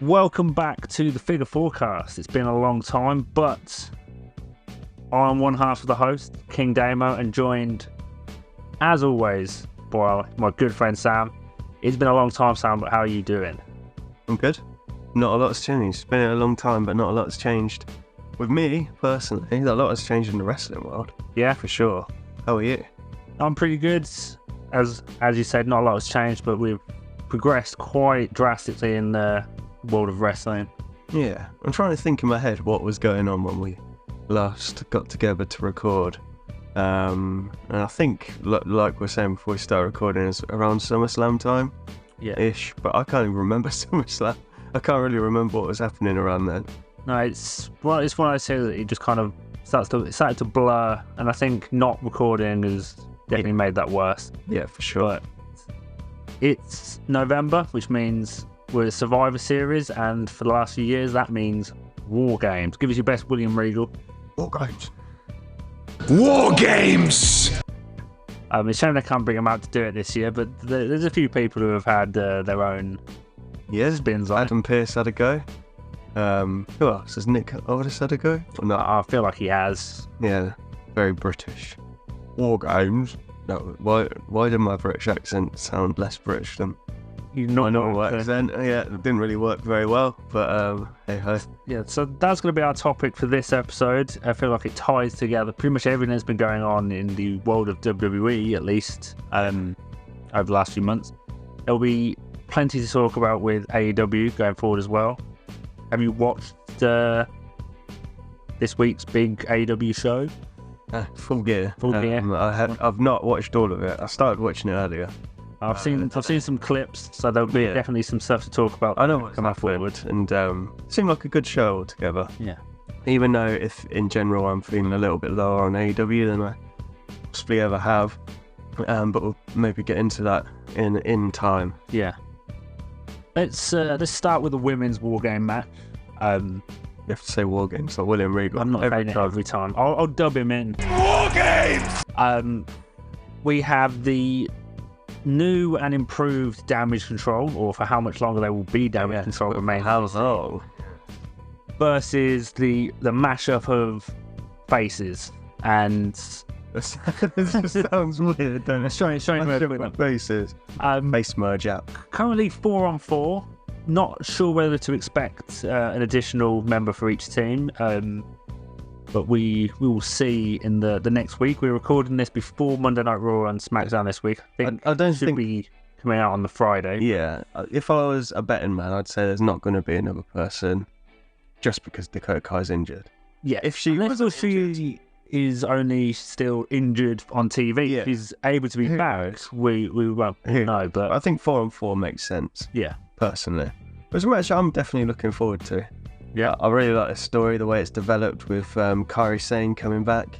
Welcome back to the Figure Forecast. It's been a long time, but I'm one half of the host, King Damo, and joined, as always, by my good friend Sam. It's been a long time, Sam, but how are you doing? I'm good. Not a lot's changed. It's been a long time, but not a lot's changed. With me, personally, a lot has changed in the wrestling world. Yeah, For sure. How are you? I'm pretty good. As you said, not a lot has changed, but we've progressed quite drastically in the world of wrestling. Yeah. I'm trying to think in my head what was going on when we last got together to record. And I think, like we're saying before we start recording, is around SummerSlam time. Yeah. Ish. But I can't even remember SummerSlam. I can't really remember what was happening around then. No, it's one of those things that it just kind of started to blur, and I think not recording has definitely made that worse. Yeah, for sure. But it's November, which means we're a Survivor Series, and for the last few years that means WarGames. Give us your best William Regal. WarGames. WarGames! It's a shame they can't bring them out to do it this year, but there's a few people who have had their own spins on Adam Pearce had a go. Who else? Has Nick Aldis had a go? Or not? I feel like he has. Yeah, very British. WarGames. No, why did my British accent sound less British than my normal accent? Yeah, it didn't really work very well, but hey ho. Yeah, so that's going to be our topic for this episode. I feel like it ties together pretty much everything that's been going on in the world of WWE, at least, over the last few months. There'll be plenty to talk about with AEW going forward as well. Have you watched this week's big AEW show? Full Gear. Full Gear. I've not watched all of it. I started watching it earlier. I've seen some clips, so there'll be definitely some stuff to talk about. I know what's coming happened, forward, and it seemed like a good show altogether. Yeah. Even though, if in general I'm feeling a little bit lower on AEW than I possibly ever have, but we'll maybe get into that in time. Yeah. Let's start with the women's WarGame match. You have to say WarGames, like William Regal. I'm not saying it every time. I'll dub him in. WarGames! We have the new and improved damage control, or for how much longer there will be damage control remain. How long? Versus the mashup of faces, and This sounds weird, don't it? showing Faces. Face merge up. currently 4-on-4. Not sure whether to expect an additional member for each team, but we will see in the next week. We're recording this before Monday Night Raw and SmackDown this week. I don't think be coming out on the Friday. Yeah, if I was a betting man, I'd say there's not going to be another person just because Dakota Kai's injured. Yeah, if she is only still injured on TV, if she's able to be back, we won't know. But I think 4-on-4 makes sense. Yeah. Personally. But it's a match I'm definitely looking forward to. Yeah. I really like the story, the way it's developed with Kairi Sane coming back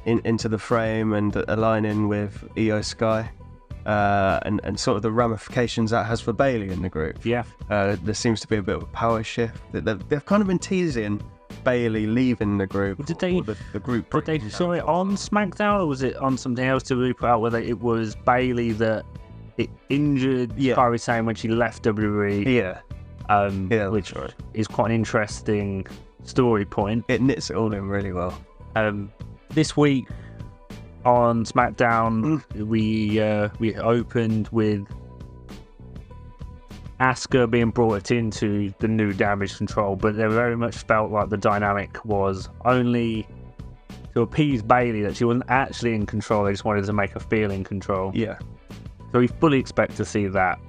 into the frame and aligning with Io Sky, and sort of the ramifications that has for Bayley in the group. Yeah. There seems to be a bit of a power shift. They've kind of been teasing Bayley leaving the group. Did they show it on SmackDown, or was it on something else to be put out, whether it was Bayley that it injured Kairi Sane when she left WWE? Which is quite an interesting story point. It knits it all in really well. This week on SmackDown, we opened with Asuka being brought into the new damage control, but they very much felt like the dynamic was only to appease Bayley, that she wasn't actually in control. They just wanted to make her feel in control. Yeah. So we fully expect to see that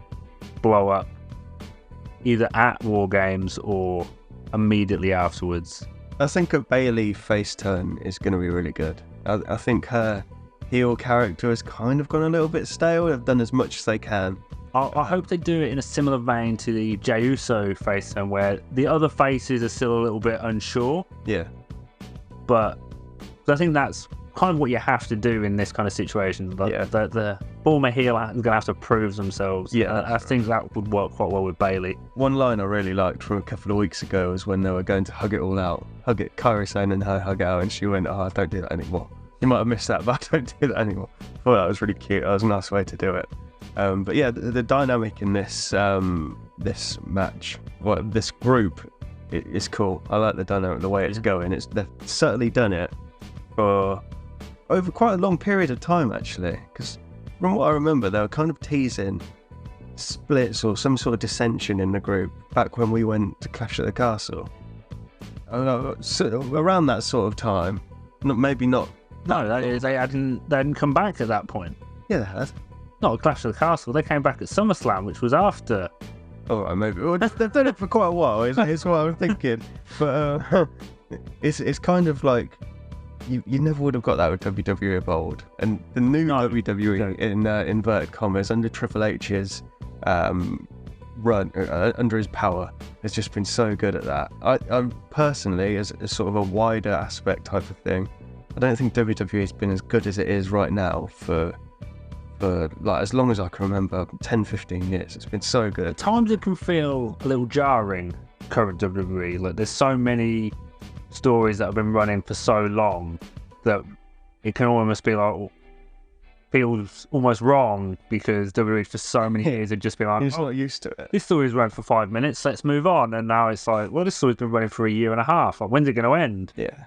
blow up either at WarGames or immediately afterwards. I think a Bayley face turn is going to be really good. I think her heel character has kind of gone a little bit stale. They've done as much as they can. I hope they do it in a similar vein to the Jey Uso face turn, where the other faces are still a little bit unsure. Yeah. But I think that's kind of what you have to do in this kind of situation. The former heel is going to have to prove themselves. Yeah, I think that would work quite well with Bayley. One line I really liked from a couple of weeks ago was when they were going to hug it all out. Kairi Sane and her hug out, and she went, "Oh, I don't do that anymore." You might have missed that, but I don't do that anymore. I thought that was really cute. That was a nice way to do it. But yeah, the dynamic in this this match. Well, this group is cool. I like the dynamic, the way it's going. They've certainly done it for over quite a long period of time, actually. Because from what I remember, they were kind of teasing splits or some sort of dissension in the group back when we went to Clash at the Castle. So around that sort of time, maybe not. No, that is, they hadn't come back at that point. Yeah, they had. Not at Clash of the Castle. They came back at SummerSlam, which was after. All right, maybe. Well, they've done it for quite a while. Is what I'm thinking. But it's kind of like you never would have got that with WWE of old, and the new WWE in inverted commas under Triple H's run under his power has just been so good at that. I personally, as sort of a wider aspect type of thing, I don't think WWE has been as good as it is right now for like as long as I can remember, 10-15 years. It's been so good. At times it can feel a little jarring, current WWE. Like there's so many stories that have been running for so long that it can almost be like, feels almost wrong, because WWE for so many years had just been like, you're just not used to it. This story's run for 5 minutes, let's move on. And now it's like, well, this story's been running for a year and a half. Like, when's it going to end? Yeah.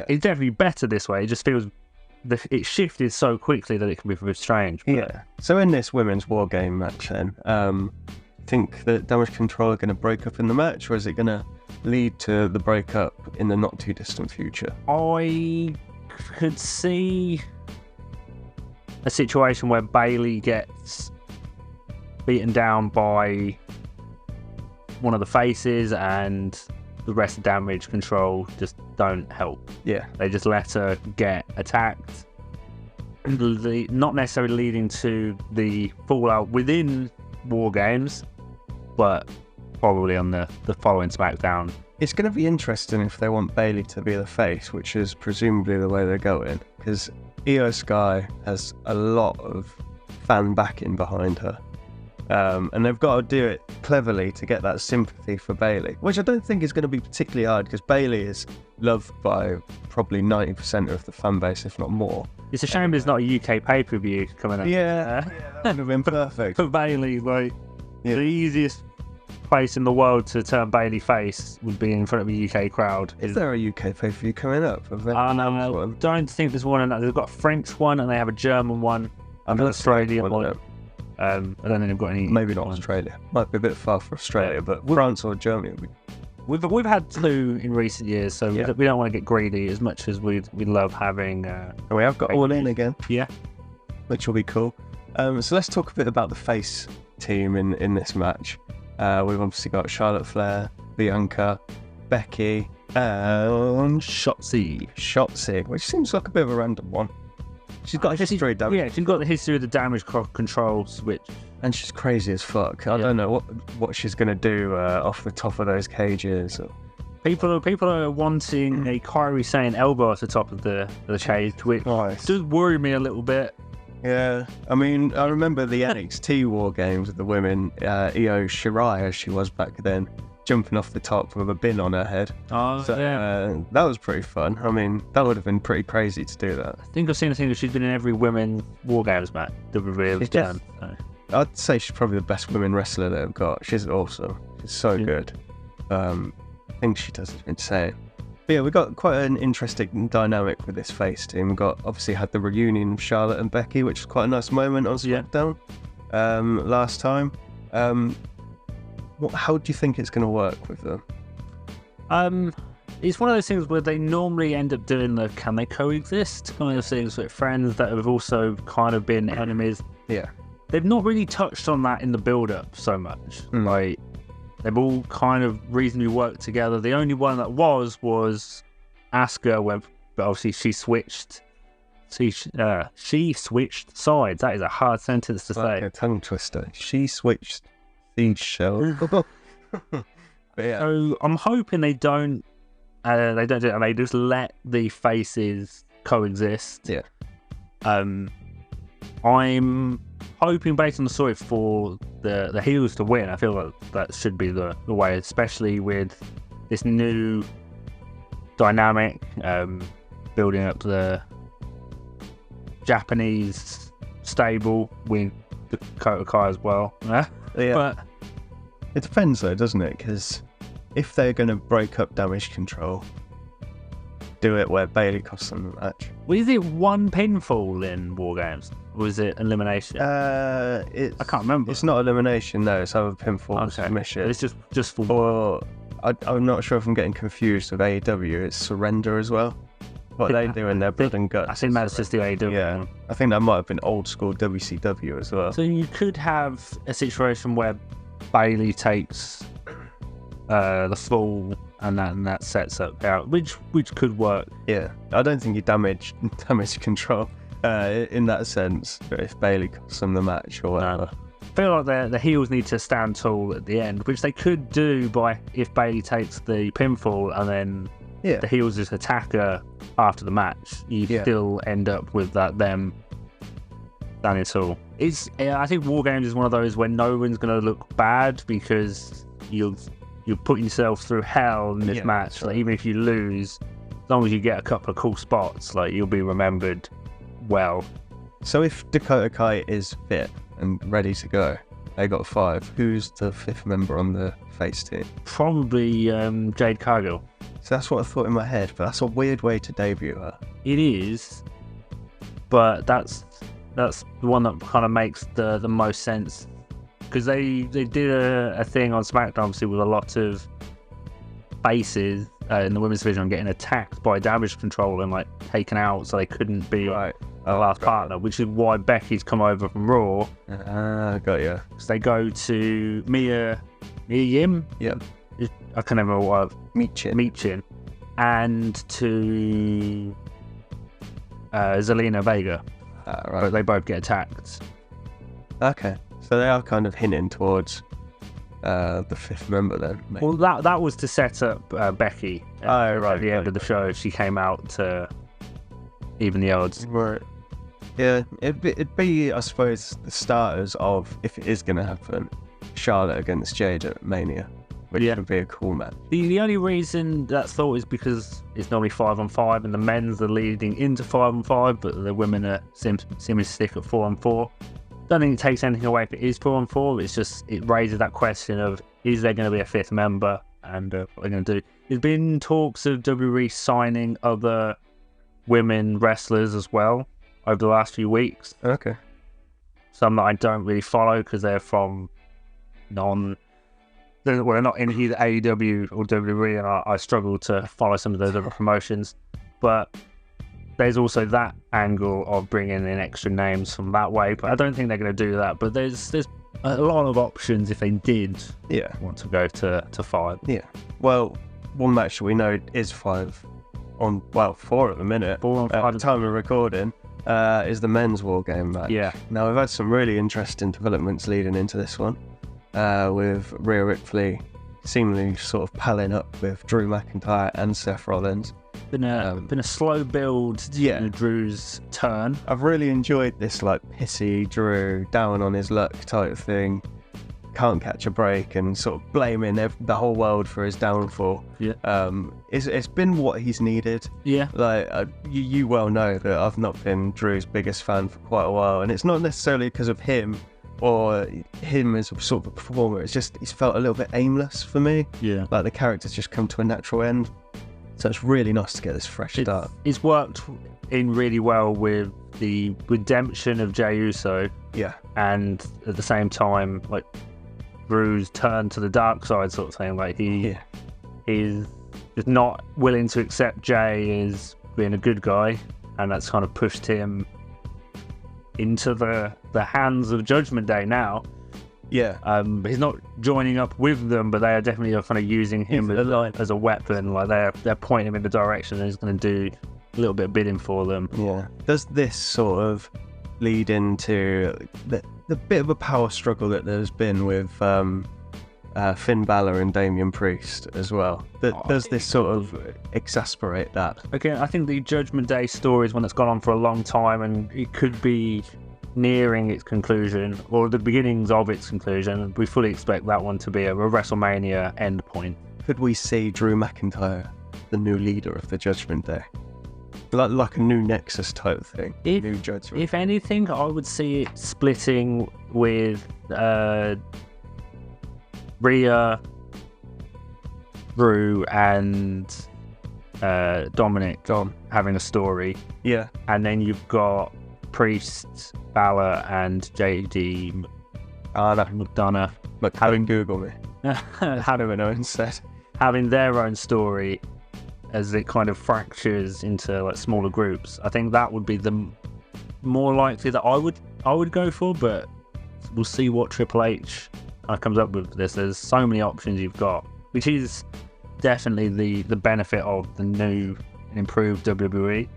It's definitely better this way. It just feels it shifted so quickly that it can be a bit strange. Yeah. So in this women's war game match, then, think that Damage Control are going to break up in the match, or is it going to lead to the breakup in the not too distant future? I could see a situation where Bayley gets beaten down by one of the faces and the rest of Damage Control just don't help. Yeah. They just let her get attacked, not necessarily leading to the fallout within WarGames, but probably on the following SmackDown. It's going to be interesting if they want Bayley to be the face, which is presumably the way they're going, because Io Sky has a lot of fan backing behind her. And they've got to do it cleverly to get that sympathy for Bayley, which I don't think is going to be particularly hard, because Bayley is loved by probably 90% of the fan base, if not more. It's a shame there's not a UK pay-per-view coming up. Yeah, that would have been perfect. For Bayley, like, the easiest place in the world to turn Bayley face would be in front of a UK crowd. Is there a UK pay-per-view coming up? I don't think there's one. They've got a French one and they have a German one. An Australian one. I don't think they've got any. Maybe not Australia. Might be a bit far for Australia, but France or Germany. We've had two in recent years, so we don't want to get greedy as much as we love having. And we have got All In again. Yeah, which will be cool. So let's talk a bit about the face team in this match. We've obviously got Charlotte Flair, Bianca, Becky, and Shotzi, which seems like a bit of a random one. She's got a history of damage. Yeah, she's got the history of the Damage Control switch. And she's crazy as fuck. I don't know what she's going to do off the top of those cages. People are wanting a Kairi Sane elbow at the top of the cage, which does worry me a little bit. Yeah, I mean, I remember the NXT War Games with the women, Io Shirai, as she was back then, jumping off the top with a bin on her head. That was pretty fun. I mean, that would have been pretty crazy to do that. I think I've seen a thing that she's been in every women War Games match that we've really done. So. I'd say she's probably the best women wrestler that I've got. She's awesome. She's so good. I think she does insane. But yeah, we've got quite an interesting dynamic with this face team. We've got obviously had the reunion of Charlotte and Becky, which was quite a nice moment on SmackDown last time. How do you think it's going to work with them? It's one of those things where they normally end up doing the can they coexist kind of things with friends that have also kind of been enemies. Yeah. They've not really touched on that in the build-up so much. Like, they've all kind of reasonably worked together. The only one that was Asuka, but obviously she switched. She switched sides. That is a hard sentence to say. Like a tongue twister. She switched seashells. Yeah. So I'm hoping they don't do it, and they just let the faces coexist. Yeah. I'm hoping, based on the story, for the heels to win. I feel like that should be the way, especially with this new dynamic, building up the Japanese stable with Dakota Kai as well. Yeah. But It depends though, doesn't it? Because if they're going to break up damage control, do it where Bailey costs them the match. Was it one pinfall in WarGames? Or was it elimination? I can't remember. It's not elimination, no. It's either pinfall or submission. It's just for... Or I'm not sure if I'm getting confused with AEW. It's surrender as well. What they do in their blood and guts. I think that's just the AEW. Yeah, I think that might have been old school WCW as well. So you could have a situation where Bailey takes the fall, and that sets up out, which could work. Yeah, I don't think you damage control in that sense. But if Bailey costs them the match or whatever, I feel like the heels need to stand tall at the end, which they could do by if Bailey takes the pinfall and then the heels just attack her after the match. You still end up with them standing tall. I think WarGames is one of those where no one's going to look bad because you're putting yourself through hell in this match. Like, even if you lose, as long as you get a couple of cool spots, like, you'll be remembered well. So if Dakota Kai is fit and ready to go, they got 5. Who's the 5th member on the face team? Probably Jade Cargill. So that's what I thought in my head, but that's a weird way to debut her. It is, but that's the one that kind of makes the most sense, because they did a thing on SmackDown obviously with a lot of faces in the women's division getting attacked by damage control and like taken out, so they couldn't be a last partner, which is why Becky's come over from Raw. Got you. So they go to Mia Yim. Yeah. I can't remember what. Meechin. And to Zelina Vega. Right. But they both get attacked. Okay. So they are kind of hinting towards the 5th member then. Maybe. Well, that was to set up Becky. At the end of the show, she came out to even the odds. Right. Yeah, it'd be, I suppose, the starters of, if it is going to happen, Charlotte against Jade at Mania, which would be a cool match. The only reason that's thought is because it's normally 5-on-5, and the men's are leading into 5-on-5, but the women seem to stick at 4-on-4. Don't think it takes anything away if it is 4-on-4. It's just, it raises that question of, is there going to be a 5th member, and what they're going to do. There's been talks of WWE signing other women wrestlers as well over the last few weeks. Okay. Some that I don't really follow because they're from they're not in either AEW or WWE, and I struggle to follow some of those other promotions. But there's also that angle of bringing in extra names from that way. But I don't think they're going to do that. But there's a lot of options if they did want to go to 5. Yeah. Well, one match that we know is 5 on, 4 at the minute. 4 on 5 at the time of recording is the men's WarGame match. Yeah. Now we've had some really interesting developments leading into this one, with Rhea Ripley seemingly sort of palling up with Drew McIntyre and Seth Rollins. Been a slow build to Drew's turn. I've really enjoyed this like pissy Drew, down on his luck type thing, can't catch a break and sort of blaming the whole world for his downfall. It's been what he's needed. Like you well know that I've not been Drew's biggest fan for quite a while, and it's not necessarily because of him or him as a sort of a performer. It's just he's felt a little bit aimless for me. Like the character's just come to a natural end, so it's really nice to get this fresh start. It's worked in really well with the redemption of Jey Uso, and at the same time like Drew's turn to the dark side sort of thing. Like he is just not willing to accept Jey as being a good guy, and that's kind of pushed him into the hands of Judgment Day now. He's not joining up with them, but they are definitely kind of using him as a weapon. Like they're pointing him in the direction, and he's going to do a little bit of bidding for them. Does this sort of lead into the bit of a power struggle that there's been with Finn Balor and Damian Priest as well? Does this sort of exasperate that? Again, I think the Judgment Day story is one that's gone on for a long time, and it could be nearing its conclusion, or the beginnings of its conclusion. We fully expect that one to be a WrestleMania end point. Could we see Drew McIntyre the new leader of the Judgment Day? Like a new Nexus type thing. New Judgment. If anything, I would see it splitting with the Rhea, Rue, and Dominic having a story. Yeah. And then you've got Priest, Balor, and JD McDonough having Google me. Having instead. Having their own story as it kind of fractures into like smaller groups. I think that would be the more likely that I would go for, but we'll see what Triple H comes up with this. There's so many options you've got, which is definitely the benefit of the new and improved WWE.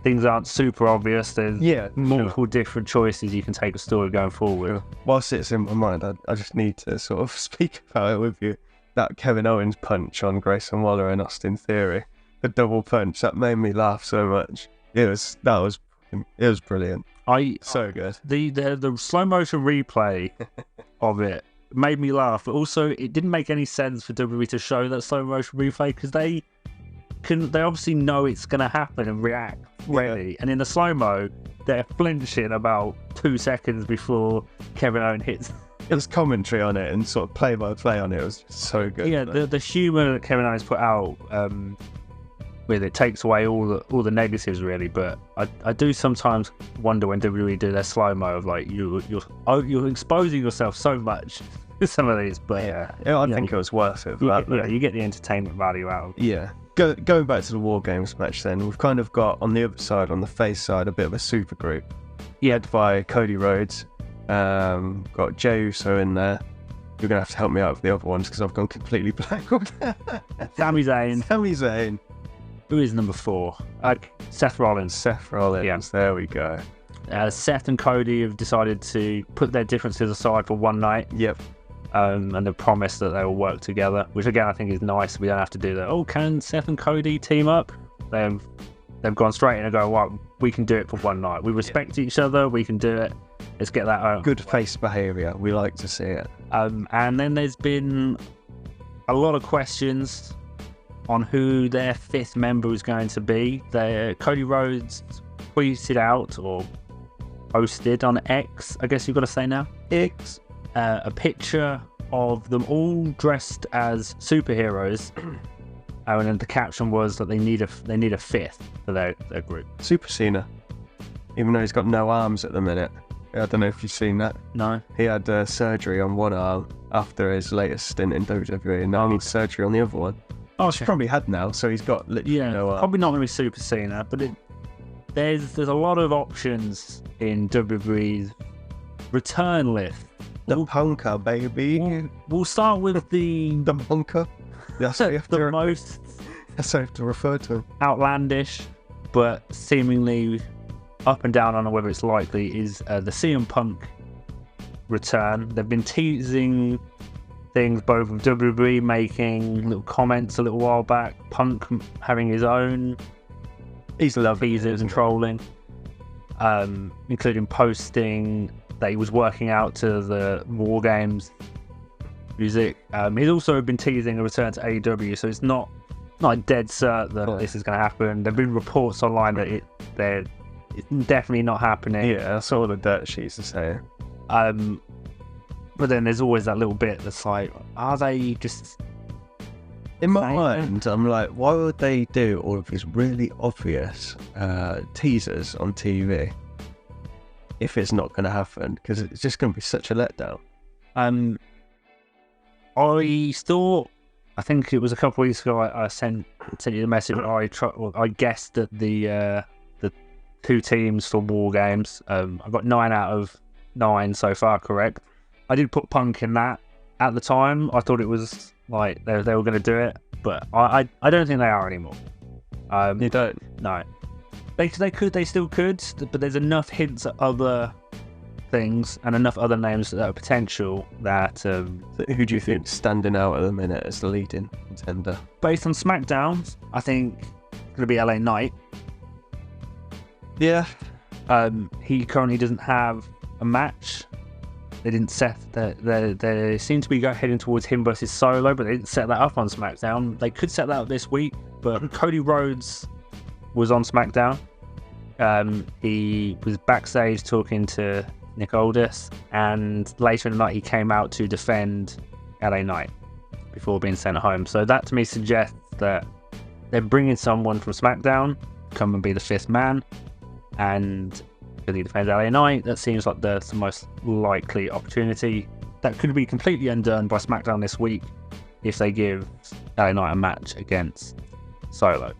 Things aren't super obvious. There's multiple different choices you can take a story going forward. Sure. Whilst it's in my mind, I just need to sort of speak about it with you. That Kevin Owens punch on Grayson Waller and Austin Theory, the double punch, that made me laugh so much. It was brilliant. So good. The slow motion replay of it made me laugh, but also it didn't make any sense for WWE to show that slow motion replay because they obviously know it's going to happen and react ready. And in the slow mo, they're flinching about 2 seconds before Kevin Owens hits. It was commentary on it and sort of play by play on it. It was just so good. Yeah, the humour that Kevin Owens put out with it takes away all the negatives really. But I do sometimes wonder when WWE do their slow mo of like you're exposing yourself so much with some of these. But I think it was worth it. You get the entertainment value out of it. Yeah. Going back to the WarGames match then, we've kind of got on the other side, on the face side, a bit of a super group. Led by Cody Rhodes. Got Jey Uso in there. You're going to have to help me out with the other ones because I've gone completely blank. Sami Zayn. Who is number 4? Seth Rollins. Yeah. There we go. Seth and Cody have decided to put their differences aside for one night. Yep. And they've promised that they will work together, which again I think is nice. We don't have to do that. Oh, can Seth and Cody team up? They've gone straight in and go, well, we can do it for one night. We respect each other. We can do it. Let's get that out. Good face behaviour. We like to see it. And then there's been a lot of questions on who their 5th member is going to be. Cody Rhodes tweeted out or posted on X, I guess you've got to say now. X. A picture of them all dressed as superheroes. And then the caption was that they need a 5th for their group. Super Cena. Even though he's got no arms at the minute. I don't know if you've seen that. No. He had surgery on one arm after his latest stint in WWE, and now he needs surgery on the other one. Oh, he's probably had now, so he's got literally no arm. Probably not going to be Super Cena, but there's a lot of options in WWE's return list. The punker, baby. We'll start with the punker. That's what you have the most. That's how you have to refer to him. Outlandish, but seemingly up and down on whether it's likely is the CM Punk return. They've been teasing things, both of WWE making little comments a little while back, Punk having his own. He's lovely. Teasers and trolling, including posting that he was working out to the WarGames music. He's also been teasing a return to AEW, so it's not dead cert that this is going to happen. There've been reports online that it's definitely not happening. Yeah, that's all the dirt sheets are saying. But then there's always that little bit that's like, are they just... In my mind, I'm like, why would they do all of these really obvious teasers on TV if it's not going to happen? Because it's just going to be such a letdown. I think it was a couple of weeks ago, I sent you the message. I guessed that the 2 teams for WarGames, I got 9 out of 9 so far correct. I did put Punk in that at the time. I thought it was like they were going to do it, but I don't think they are anymore. You don't? No. They still could, but there's enough hints at other things and enough other names that are potential that... who do you think standing out at the minute as the leading contender? Based on SmackDown, I think it's going to be LA Knight. Yeah. He currently doesn't have a match. They didn't set that. They seem to be heading towards him versus Solo, but they didn't set that up on SmackDown. They could set that up this week, but Cody Rhodes was on SmackDown. He was backstage talking to Nick Aldis, and later in the night he came out to defend LA Knight before being sent home. So that to me suggests that they're bringing someone from SmackDown to come and be the 5th man, and because he defends LA Knight, that seems like the most likely opportunity. That could be completely undone by SmackDown this week if they give LA Knight a match against Solo.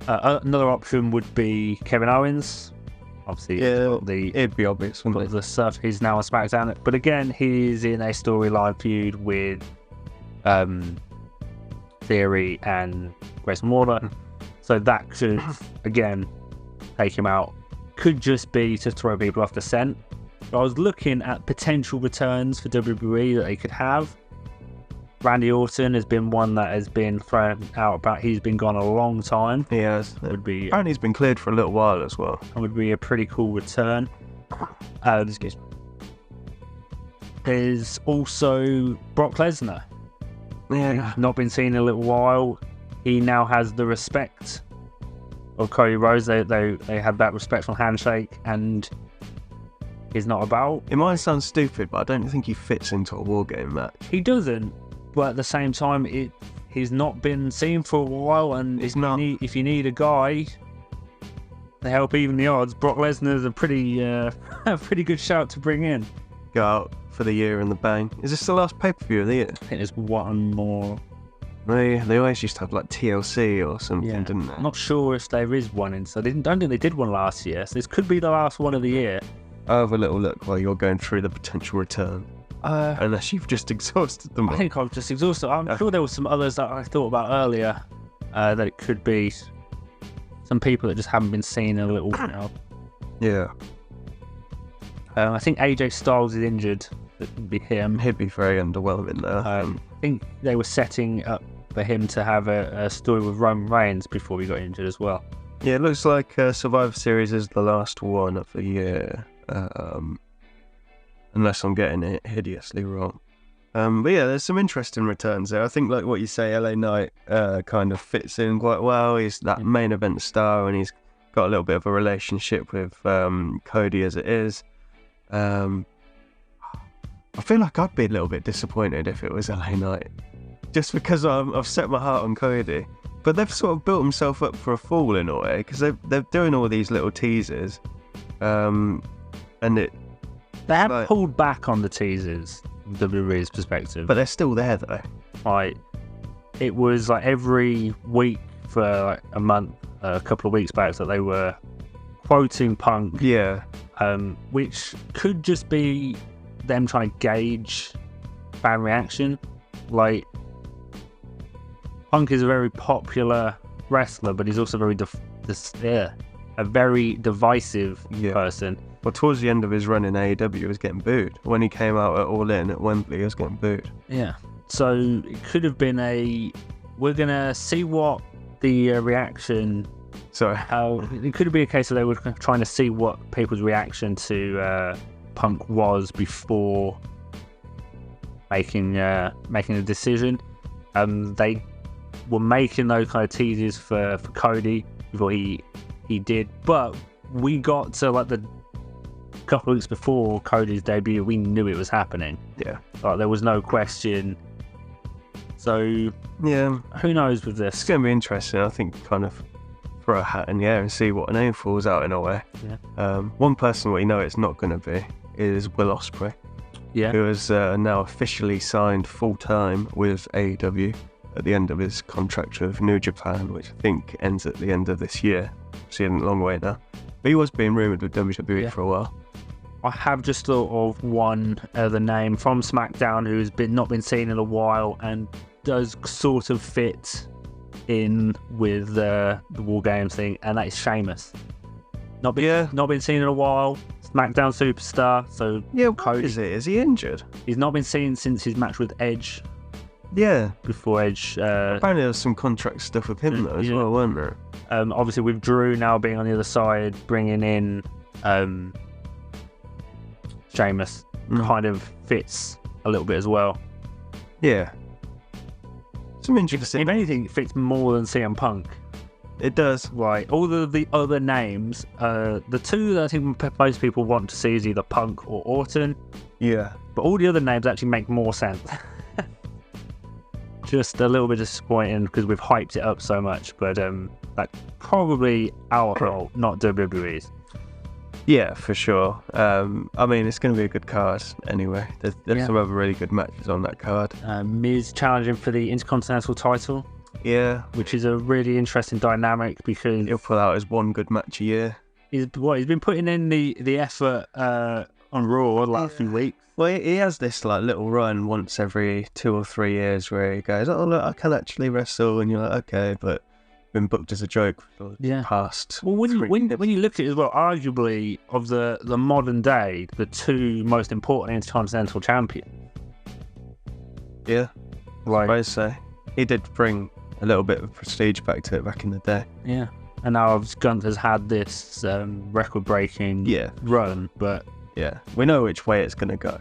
Another option would be Kevin Owens. Obviously, it'd be obvious, wouldn't it? The stuff he's now on SmackDown, but again, he's in a storyline feud with Theory and Grayson Waller, so that could again take him out. Could just be to throw people off the scent. But I was looking at potential returns for WWE that they could have. Randy Orton has been one that has been thrown out about. He's been gone a long time. He has. Apparently he's been cleared for a little while as well. That would be a pretty cool return. Excuse me. There's also Brock Lesnar. Yeah. Not been seen in a little while. He now has the respect of Cody Rhodes. They had that respectful handshake, and he's not about. It might sound stupid, but I don't think he fits into a WarGame match. He doesn't, but at the same time, he's not been seen for a while, and if you need a guy to help even the odds, Brock Lesnar is a pretty good shout to bring in. Go out for the year and the bang. Is this the last pay-per-view of the year? I think there's one more. They always used to have like TLC or something, didn't they? I'm not sure if there is one in, so I don't think they did one last year, so this could be the last one of the year. I'll have a little look while you're going through the potential return. Unless you've just exhausted them all. I think I've just exhausted. I'm sure there were some others that I thought about earlier that it could be some people that just haven't been seen in a little while. Yeah. I think AJ Styles is injured. That would be him. He'd be very underwhelming there. I think they were setting up for him to have a story with Roman Reigns before he got injured as well. Yeah, it looks like Survivor Series is the last one of the year. Unless I'm getting it hideously wrong. But yeah, there's some interesting returns there. I think like what you say, LA Knight kind of fits in quite well. He's that main event star, and he's got a little bit of a relationship with Cody as it is. I feel like I'd be a little bit disappointed if it was LA Knight, just because I've set my heart on Cody. But they've sort of built themselves up for a fall in a way, because they're doing all these little teasers, and they have pulled back on the teasers from WWE's perspective, but they're still there though. Like, it was like every week for like a month, a couple of weeks back, that they were quoting Punk. Yeah. Which could just be them trying to gauge fan reaction. Like, Punk is a very popular wrestler, but he's also a very divisive person. Well, towards the end of his run in AEW, he was getting booed. When he came out at All In at Wembley, he was getting booed. Yeah. So it could have been we're going to see what the reaction... Sorry. It could be a case that they were trying to see what people's reaction to Punk was before making a decision. They were making those kind of teasers for Cody before he did, but we got to like the couple of weeks before Cody's debut, we knew it was happening. Yeah. Like, there was no question. So yeah, who knows with this? It's going to be interesting. I think kind of throw a hat in the air and see what a name falls out in a way. Yeah. One person we know it's not going to be is Will Ospreay. Yeah. Who has now officially signed full-time with AEW at the end of his contract with New Japan, which I think ends at the end of this year. So a long way now. But he was being rumoured with WWE for a while. I have just thought of one other name from SmackDown who's not been seen in a while and does sort of fit in with the WarGames thing, and that is Sheamus. Not been seen in a while. SmackDown superstar. So yeah, what is it? Is he injured? He's not been seen since his match with Edge. Yeah. Before Edge. Apparently there was some contract stuff with him though as well, weren't there? Obviously with Drew now being on the other side, bringing in Sheamus kind of fits a little bit as well. Yeah. Some interesting. If anything, it fits more than CM Punk. It does. Right. All the other names, the two that I think most people want to see is either Punk or Orton. Yeah. But all the other names actually make more sense. just a little bit disappointing because we've hyped it up so much. But that's probably our fault, not WWE's. Yeah, for sure. I mean, it's going to be a good card anyway. There's some other really good matches on that card. Miz challenging for the Intercontinental title. Yeah. Which is a really interesting dynamic because he'll pull out his one good match a year. He's been putting in the effort on Raw the last few weeks. Well, he has this like little run once every 2 or 3 years where he goes, "Oh look, I can actually wrestle," and you're like, "Okay," but been booked as a joke for the past. Well, when you look at it as well, arguably of the modern day, the two most important Intercontinental champions. Yeah, like I say, he did bring a little bit of prestige back to it back in the day. Yeah, and now Gunther's had this record-breaking run, but yeah, we know which way it's going to go.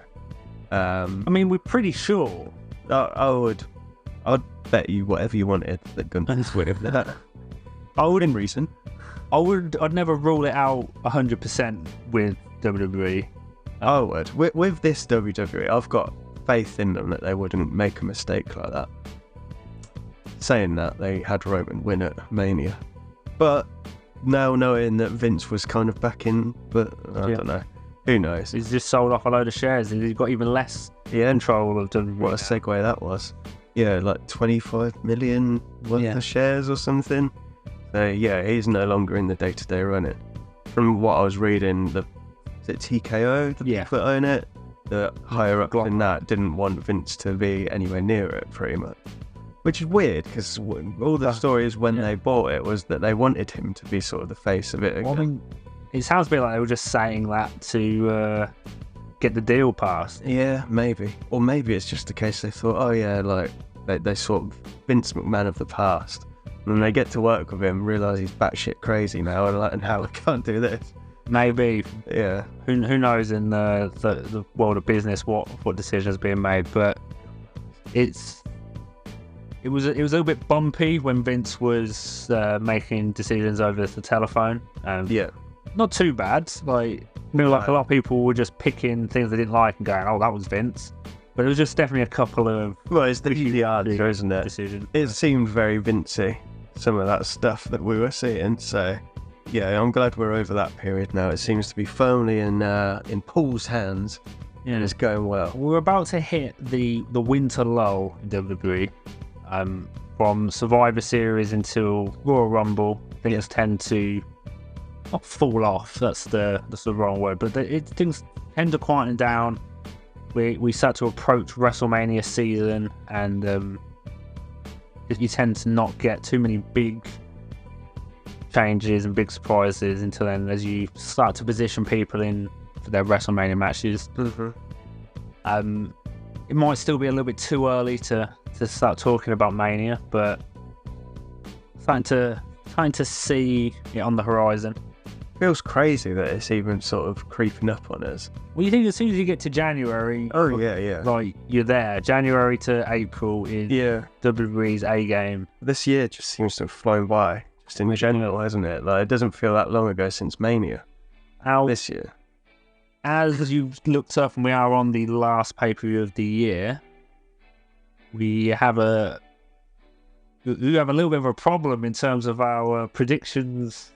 I mean, we're pretty sure. I'd bet you whatever you wanted that Gunther's winning that. I would, in reason. I'd never rule it out 100% with WWE. I would. With this WWE, I've got faith in them that they wouldn't make a mistake like that. Saying that, they had Roman win at Mania. But now knowing that Vince was kind of back in, but I don't know. Who knows? He's just sold off a load of shares and he's got even less control of WWE. What a segue that was. Yeah, like 25 million worth of shares or something. So yeah, he's no longer in the day-to-day running. From what I was reading, is it TKO, the people that own it? The higher up than that didn't want Vince to be anywhere near it, pretty much. Which is weird, because all the stories when they bought it was that they wanted him to be sort of the face of it again. Well, I mean, it sounds a bit like they were just saying that to get the deal passed. Yeah, maybe. Or maybe it's just a case they thought, oh yeah, like, they sort of Vince McMahon of the past. And then they get to work with him, realise he's batshit crazy now, and how I can't do this. Maybe. Yeah. Who knows in the world of business what decisions are being made, but it was a little bit bumpy when Vince was making decisions over the telephone. Not too bad. Like, I feel like a lot of people were just picking things they didn't like and going, "Oh, that was Vince." But it was just definitely a couple of it's the PR, isn't it? Decisions. It seemed very Vincey, some of that stuff that we were seeing. So yeah, I'm glad we're over that period now. It seems to be firmly in Paul's hands, and it's going well. We're about to hit the winter lull in WWE. From Survivor Series until Royal Rumble, things tend to not fall off. That's the wrong word, but things tend to quieten down. We start to approach WrestleMania season, and you tend to not get too many big changes and big surprises until then, as you start to position people in for their WrestleMania matches. It might still be a little bit too early to start talking about Mania, but starting to see it on the horizon. Feels crazy that it's even sort of creeping up on us. Well, you think as soon as you get to January, like you're there. January to April is WWE's A game. This year just seems to have flown by, just in general, hasn't it? Like, it doesn't feel that long ago since Mania. This year. As you've looked up, and we are on the last pay-per-view of the year, we have a little bit of a problem in terms of our predictions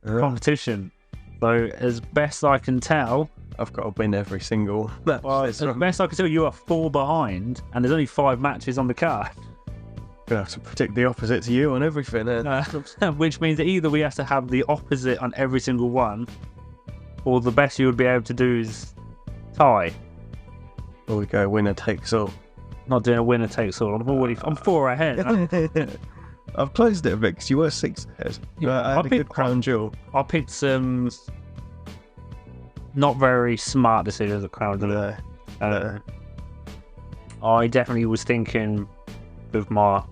competition. So as best I can tell, I've got to win every single match. Well, as best I can tell, you are 4 behind, and there's only 5 matches on the card. Gonna have to predict the opposite to you on everything, which means that either we have to have the opposite on every single one, or the best you would be able to do is tie. Or we go winner takes all. Not doing a winner takes all. I'm 4 ahead. I've closed it a bit because you were 6 ahead. I had a good crown jewel. I picked some not very smart decisions at crown jewel. I definitely was thinking with my,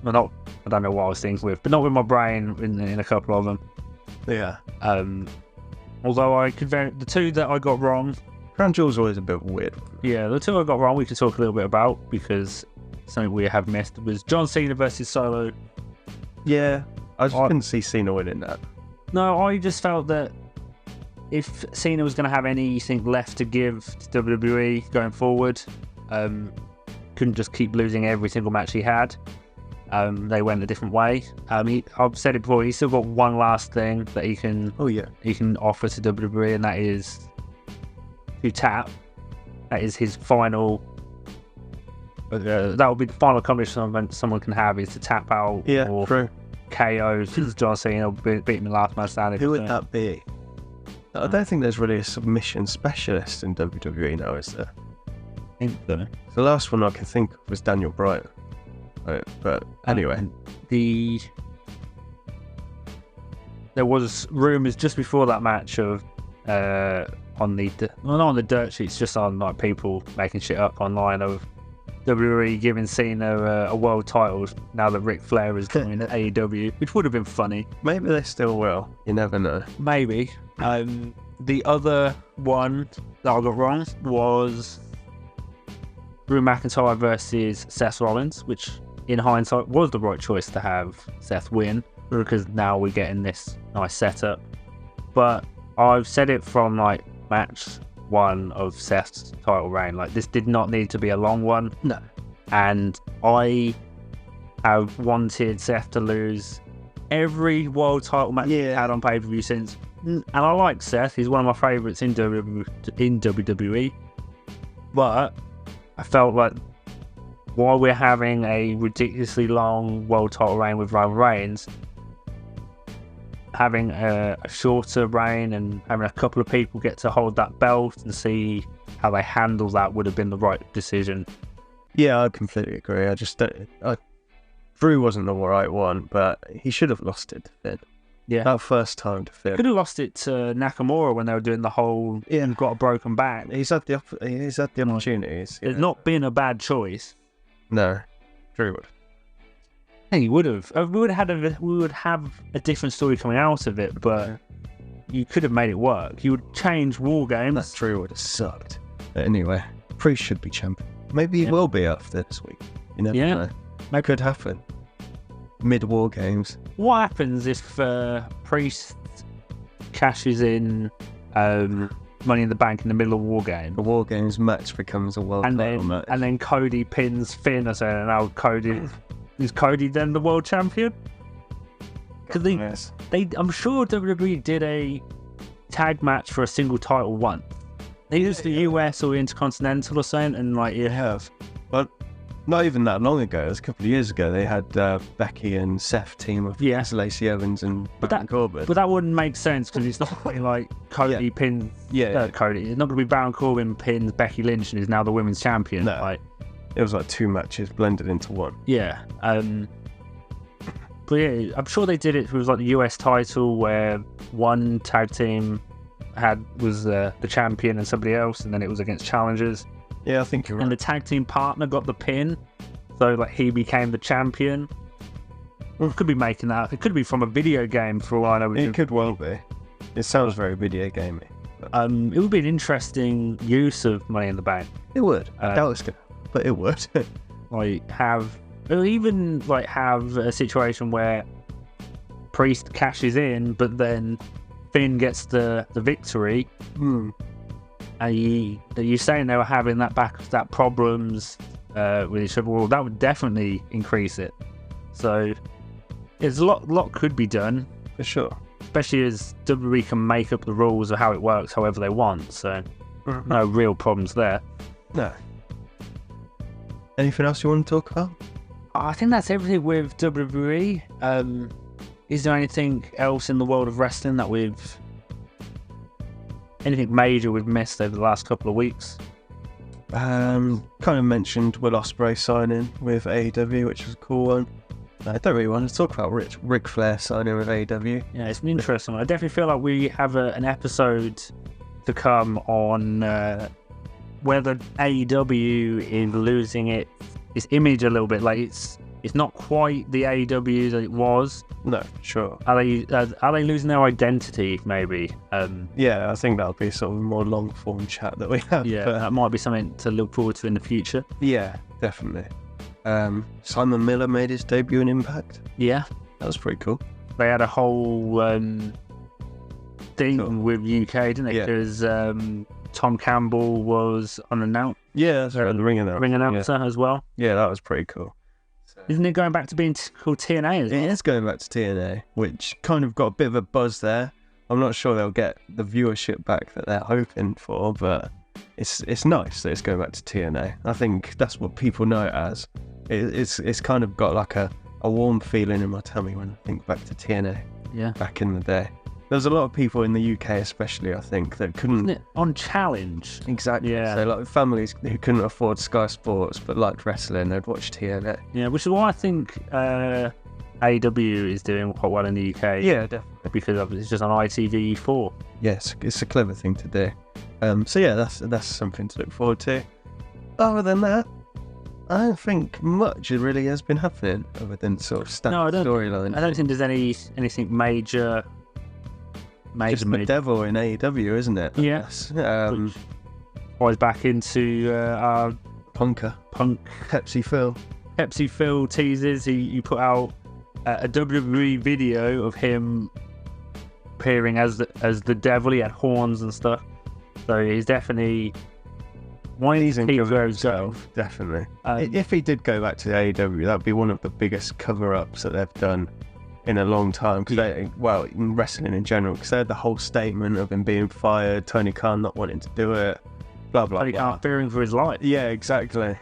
I don't know what I was thinking with, but not with my brain in a couple of them. Yeah. Although the 2 that I got wrong. Crown jewel's always a bit weird. Yeah, the 2 I got wrong we could talk a little bit about, because something we have missed was John Cena versus Solo. Yeah, I just couldn't see Cena winning that. No, I just felt that if Cena was going to have anything left to give to WWE going forward, couldn't just keep losing every single match he had. They went a different way. I've said it before. He's still got one last thing that he can offer to WWE, and that is to tap. That is his final. That will be the final accomplishment someone can have, is to tap out or true. KO John Cena, beat him in last man standing. Who would that be? I don't think there's really a submission specialist in WWE now, is there? I think so. The last one I can think of was Daniel Bryan. But anyway, there was rumours just before that match of on the not on the dirt sheets, just on like people making shit up online of WWE giving Cena a world title now that Ric Flair is joining AEW, which would have been funny. Maybe they still will. You never know. Maybe. The other one that I got wrong was Drew McIntyre versus Seth Rollins, which in hindsight was the right choice to have Seth win, because now we're getting this nice setup. But I've said it from like match 1 of Seth's title reign, like this did not need to be a long one. No. And I have wanted Seth to lose every world title match he had on pay-per-view since. And I like Seth, he's one of my favourites in WWE. But I felt like while we're having a ridiculously long world title reign with Roman Reigns, having a shorter reign and having a couple of people get to hold that belt and see how they handle that would have been the right decision. Yeah, I completely agree. I just don't. Drew wasn't the right one, but he should have lost it to Finn. Yeah, that first time to Finn. Could have lost it to Nakamura when they were doing the whole got a broken back. He's had the opportunities. It's not been a bad choice. No, Drew would. He would have. We would have a different story coming out of it, but you could have made it work. You would change WarGames. That Drew would have sucked. But anyway, Priest should be champion. Maybe he will be after this week. You never know. That could happen. Mid WarGames. What happens if Priest cashes in Money in the Bank in the middle of WarGames? The WarGames match becomes a world title match. And then Cody pins Finn or something, and now Cody... Is Cody then the world champion? Because I'm sure WWE did a tag match for a single title once. They used the US or Intercontinental or something, and like you have. But not even that long ago. It was a couple of years ago. They had Becky and Seth team of Lacey Evans and Baron Corbin. But that wouldn't make sense because it's not like Cody pins Cody. It's not going to be Baron Corbin pins Becky Lynch and is now the women's champion. No. Like, it was like 2 matches blended into one. Yeah. But yeah, I'm sure they did it. It was like the US title where one tag team was the champion and somebody else, and then it was against challengers. Yeah, I think you're right. And the tag team partner got the pin, so like he became the champion. Could be making that. It could be from a video game for all I know. It could well be. It sounds very video gamey. It would be an interesting use of Money in the Bank. It would. I doubt it's good. But it would. have a situation where Priest cashes in, but then Finn gets the victory. And you're saying they were having that problems with each other. Well, that would definitely increase it. So there's a lot could be done for sure. Especially as WWE can make up the rules of how it works however they want. So no real problems there. No. Anything else you want to talk about? I think that's everything with WWE. Is there anything else in the world of wrestling that anything major we've missed over the last couple of weeks? Kind of mentioned Will Ospreay signing with AEW, which was a cool one. I don't really want to talk about Ric Flair signing with AEW. Yeah, it's an interesting one. I definitely feel like we have an episode to come on whether AEW is losing its image a little bit. Like it's not quite the AEW that it was. No, sure. Are they losing their identity? Maybe. Yeah, I think that'll be sort of a more long form chat that we have. Yeah, that might be something to look forward to in the future. Yeah, definitely. Simon Miller made his debut in Impact. Yeah, that was pretty cool. They had a whole thing with UK, didn't they? Because Tom Campbell was unannounced. Yeah, that's right. The ring announcer as well. Yeah, that was pretty cool. So, isn't it going back to being called TNA as well? It is going back to TNA, which kind of got a bit of a buzz there. I'm not sure they'll get the viewership back that they're hoping for, but it's nice that it's going back to TNA. I think that's what people know it as. It's kind of got like a warm feeling in my tummy when I think back to TNA. Yeah. Back in the day. There's a lot of people in the UK especially, I think, that couldn't... Isn't it on Challenge? Exactly. Yeah. So like families who couldn't afford Sky Sports but liked wrestling, they'd watch TNA. Yeah, which is why I think AEW is doing quite well in the UK. Yeah, definitely. Because it's just on ITV4. Yes, it's a clever thing to do. So yeah, that's something to look forward to. Other than that, I don't think much really has been happening other than sort of storyline. I don't think there's anything major. Just the devil in AEW, isn't it? Yeah. Ties back into our Punk Pepsi Phil teases. He put out a WWE video of him appearing as the devil. He had horns and stuff, so he's definitely wanting to keep where he's going. Definitely. If he did go back to AEW, that would be one of the biggest cover-ups that they've done in a long time. Because in wrestling in general, because they had the whole statement of him being fired, Tony Khan not wanting to do it, blah blah. Tony Khan fearing for his life. Yeah, exactly.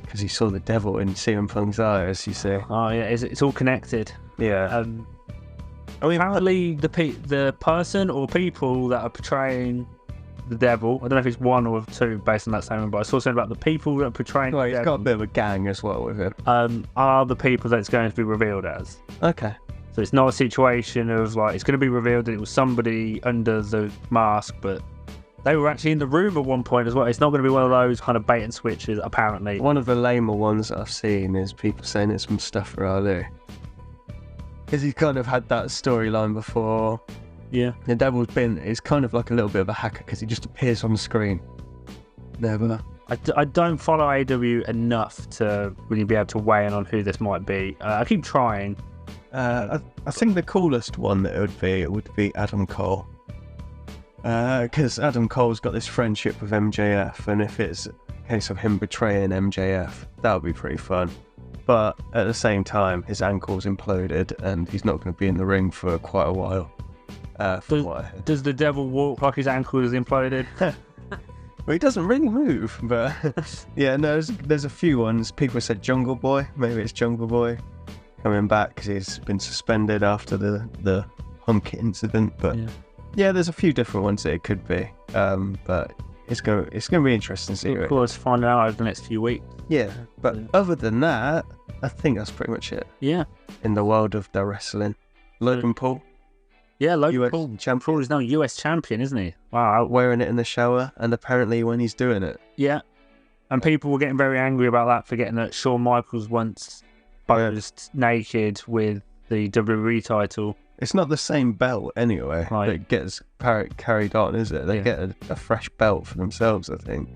Because he saw the devil in CM Punk's eyes, you see. Oh yeah, it's all connected. Yeah. Apparently the person or people that are portraying the devil, I don't know if it's one or two based on that statement, but I saw something about the people that are portraying the devil. He's got a bit of a gang as well with him. Are the people that it's going to be revealed as. Okay. So it's not a situation of like it's going to be revealed that it was somebody under the mask, but they were actually in the room at one point as well. It's not going to be one of those kind of bait and switches, apparently. One of the lamer ones that I've seen is people saying it's Mustafa Ali. Because he's kind of had that storyline before. Yeah. The devil's it's kind of like a little bit of a hacker because he just appears on the screen. Never. I don't follow AEW enough to really be able to weigh in on who this might be. I keep trying. I think the coolest one that it would be Adam Cole. Because Adam Cole's got this friendship with MJF, and if it's a case of him betraying MJF, that would be pretty fun. But at the same time, his ankle's imploded, and he's not going to be in the ring for quite a while. Does the devil walk like his ankle is imploded? Well, he doesn't really move, but yeah, no, there's a few ones. People said Jungle Boy, maybe it's Jungle Boy coming back because he's been suspended after the Hunk incident. But yeah, there's a few different ones that it could be. But it's gonna be interesting to see. Of course, find out over the next few weeks. Yeah, but other than that, I think that's pretty much it. Yeah. In the world of the wrestling, Logan Paul. Yeah, Logan US Paul. champion. Paul is now US champion, isn't he? Wow. Wearing it in the shower, and apparently when he's doing it. Yeah. And people were getting very angry about that, forgetting that Shawn Michaels once posed naked with the WWE title. It's not the same belt anyway that gets carried on, is it? They get a fresh belt for themselves, I think.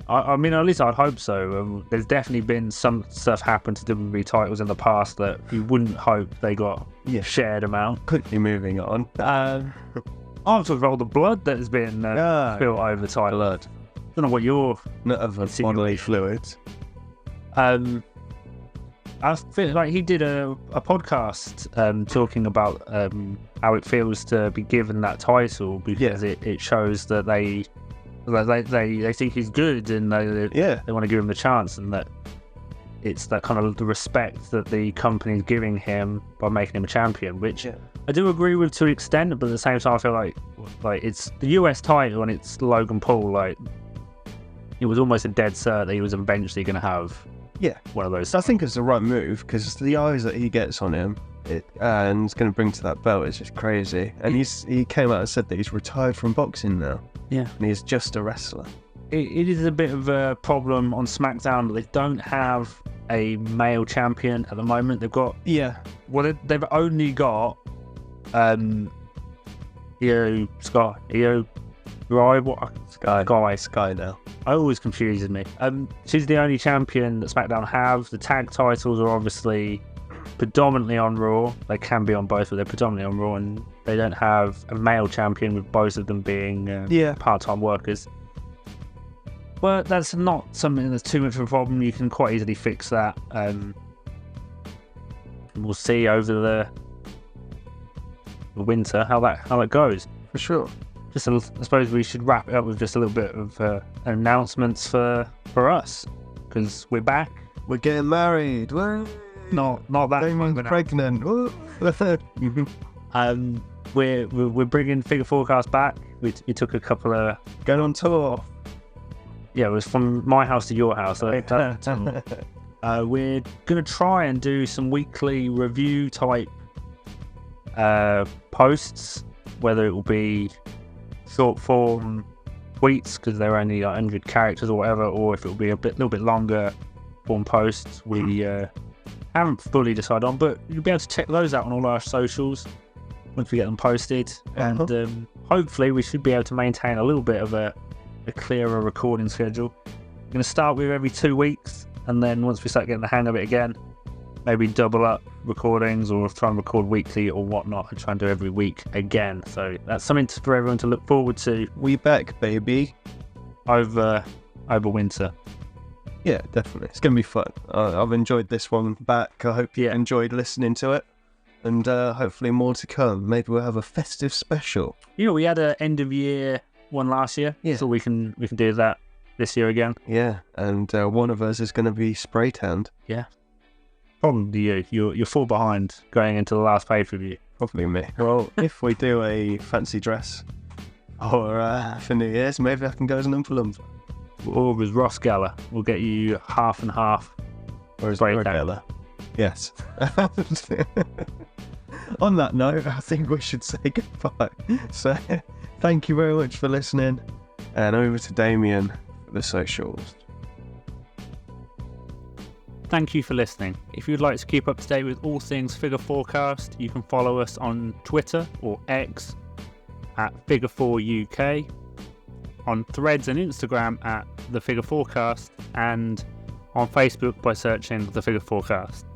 I mean, at least I'd hope so. There's definitely been some stuff happen to WWE titles in the past that you wouldn't hope they got shared amount. Quickly moving on. I'm talking about all the blood that has been spilled over the title. Blood. I don't know what you're... Not other bodily fluids. I feel like he did a podcast talking about how it feels to be given that title because it shows that they think he's good and they want to give him the chance, and that it's that kind of the respect that the company's giving him by making him a champion, which I do agree with to an extent, but at the same time I feel like it's the US title and it's Logan Paul. Like, it was almost a dead cert that he was eventually going to have one of those. I think it's the right move because the eyes that he gets on him and it's going to bring to that belt is just crazy. And he came out and said that he's retired from boxing now. Yeah. And he's just a wrestler. It is a bit of a problem on SmackDown. They don't have a male champion at the moment. They've got... Yeah. Well, they've only got... Io Sky now. Always confuses me. She's the only champion that SmackDown have. The tag titles are obviously predominantly on Raw. They can be on both, but they're predominantly on Raw, and they don't have a male champion with both of them being part-time workers. Well, that's not something that's too much of a problem. You can quite easily fix that. We'll see over the winter how that goes. For sure. I suppose we should wrap it up with just a little bit of announcements for us, because we're back. We're getting married. Woo. Not that. Damon's pregnant. We're bringing Figure Forecast back. We took a couple of going on tour. Yeah, it was from my house to your house. We're gonna try and do some weekly review type posts, whether it will be short form tweets because they're only 100 characters or whatever, or if it will be little bit longer form posts. We haven't fully decided on, but you'll be able to check those out on all our socials once we get them posted. And hopefully we should be able to maintain a little bit of a clearer recording schedule. We're going to start with every 2 weeks, and then once we start getting the hang of it again, maybe double up recordings or try and record weekly or whatnot and try and do every week again. So that's something for everyone to look forward to. We back, baby. Over winter. Yeah, definitely. It's going to be fun. I've enjoyed this one back. I hope you enjoyed listening to it. And hopefully more to come. Maybe we'll have a festive special. We had an end of year one last year. Yeah. So we can do that this year again. Yeah, and one of us is going to be spray tanned. Yeah. Probably you. You're fall behind going into the last pay-per-view. Probably me. Well, if we do a fancy dress or for New Year's, maybe I can go as an Oompa Loompa. Or as Ross Geller. We'll get you half and half. Or as Ross Geller. Yes. On that note, I think we should say goodbye. So, thank you very much for listening. And over to Damien for the socials. Thank you for listening. If you'd like to keep up to date with all things Figure Forecast, you can follow us on Twitter or X at Figure4UK, on Threads and Instagram at The Figure Forecast, and on Facebook by searching The Figure Forecast.